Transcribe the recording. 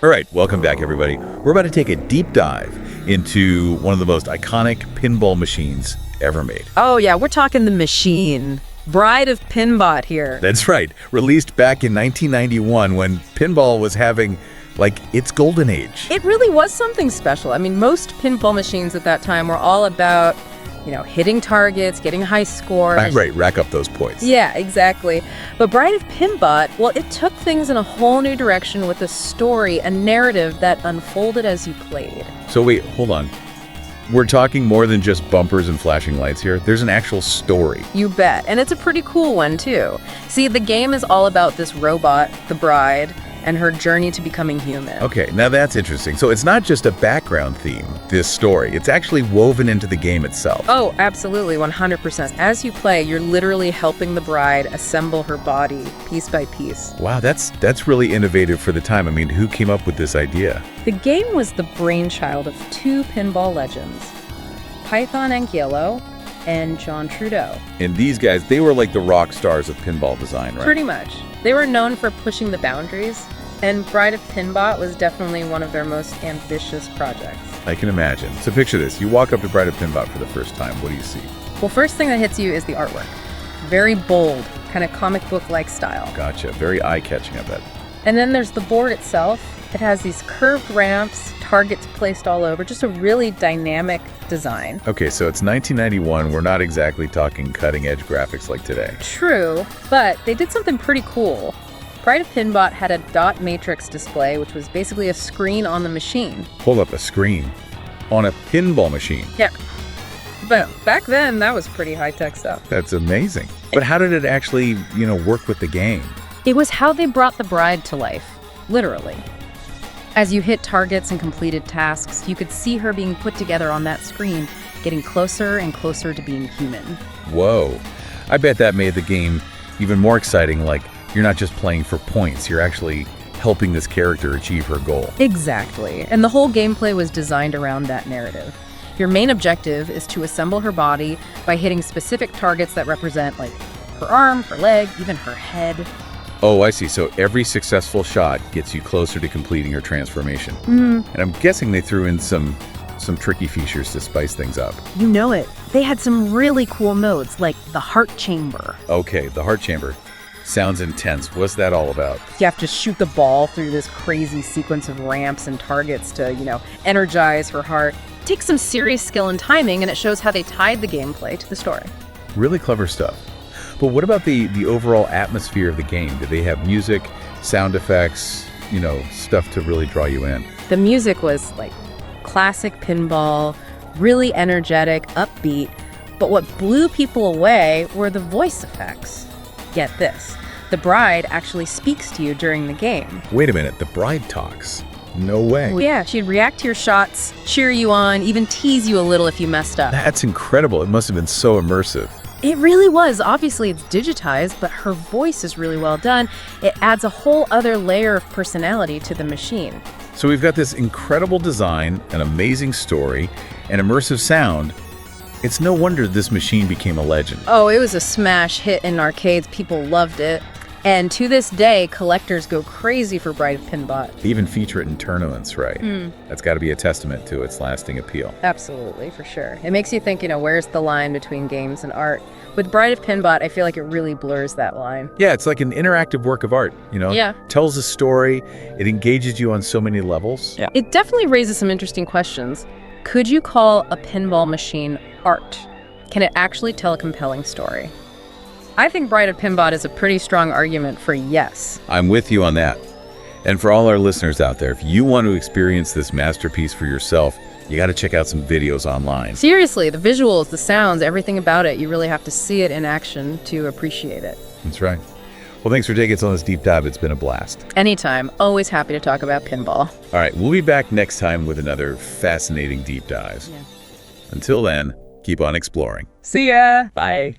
All right, welcome back, everybody. We're about to take a deep dive into one of the most iconic pinball machines ever made. Oh, yeah, we're talking the machine. Bride of Pinbot here. That's right. Released back in 1991 when pinball was having, its golden age. It really was something special. I mean, most pinball machines at that time were all about, hitting targets, getting a high score. Right, rack up those points. Yeah, exactly. But Bride of Pinbot, well, it took things in a whole new direction with a story, a narrative that unfolded as you played. So wait, hold on. We're talking more than just bumpers and flashing lights here. There's an actual story. You bet. And it's a pretty cool one, too. See, the game is all about this robot, the bride, and her journey to becoming human. Okay, now that's interesting. So it's not just a background theme, this story. It's actually woven into the game itself. Oh, absolutely, 100%. As you play, you're literally helping the bride assemble her body piece by piece. Wow, that's really innovative for the time. I mean, who came up with this idea? The game was the brainchild of two pinball legends, Python Anguillo and John Trudeau. And these guys, they were like the rock stars of pinball design, right? Pretty much. They were known for pushing the boundaries, and Bride of Pinbot was definitely one of their most ambitious projects. I can imagine. So picture this. You walk up to Bride of Pinbot for the first time. What do you see? Well, first thing that hits you is the artwork. Very bold, kind of comic book-like style. Gotcha. Very eye-catching, I bet. And then there's the board itself. It has these curved ramps, targets placed all over, just a really dynamic design. Okay, so it's 1991. We're not exactly talking cutting-edge graphics like today. True, but they did something pretty cool. Bride of Pinbot had a dot matrix display, which was basically a screen on the machine. Hold up, a screen on a pinball machine. Yeah. But back then, that was pretty high-tech stuff. That's amazing. But how did it actually, work with the game? It was how they brought the bride to life, literally. As you hit targets and completed tasks, you could see her being put together on that screen, getting closer and closer to being human. Whoa. I bet that made the game even more exciting, like you're not just playing for points, you're actually helping this character achieve her goal. Exactly. And the whole gameplay was designed around that narrative. Your main objective is to assemble her body by hitting specific targets that represent, her arm, her leg, even her head. Oh, I see. So every successful shot gets you closer to completing her transformation. Mm-hmm. And I'm guessing they threw in some tricky features to spice things up. You know it. They had some really cool modes, like the heart chamber. Okay, the heart chamber. Sounds intense. What's that all about? You have to shoot the ball through this crazy sequence of ramps and targets to, energize her heart. It takes some serious skill and timing, and it shows how they tied the gameplay to the story. Really clever stuff. But what about the overall atmosphere of the game? Do they have music, sound effects, stuff to really draw you in? The music was classic pinball, really energetic, upbeat. But what blew people away were the voice effects. Get this. The bride actually speaks to you during the game. Wait a minute, the bride talks? No way. Yeah, she'd react to your shots, cheer you on, even tease you a little if you messed up. That's incredible. It must have been so immersive. It really was. Obviously, it's digitized, but her voice is really well done. It adds a whole other layer of personality to the machine. So we've got this incredible design, an amazing story, and immersive sound. It's no wonder this machine became a legend. Oh, it was a smash hit in arcades. People loved it. And to this day, collectors go crazy for Bride of Pinbot. They even feature it in tournaments, right? That's got to be a testament to its lasting appeal. Absolutely, for sure. It makes you think, where's the line between games and art? With Bride of Pinbot, I feel like it really blurs that line. Yeah, it's like an interactive work of art, Yeah. Tells a story, it engages you on so many levels. Yeah. It definitely raises some interesting questions. Could you call a pinball machine art? Can it actually tell a compelling story? I think Bride of Pinbot is a pretty strong argument for yes. I'm with you on that. And for all our listeners out there, if you want to experience this masterpiece for yourself, you got to check out some videos online. Seriously, the visuals, the sounds, everything about it, you really have to see it in action to appreciate it. That's right. Well, thanks for taking us on this deep dive. It's been a blast. Anytime. Always happy to talk about pinball. All right, we'll be back next time with another fascinating deep dive. Yeah. Until then, keep on exploring. See ya. Bye.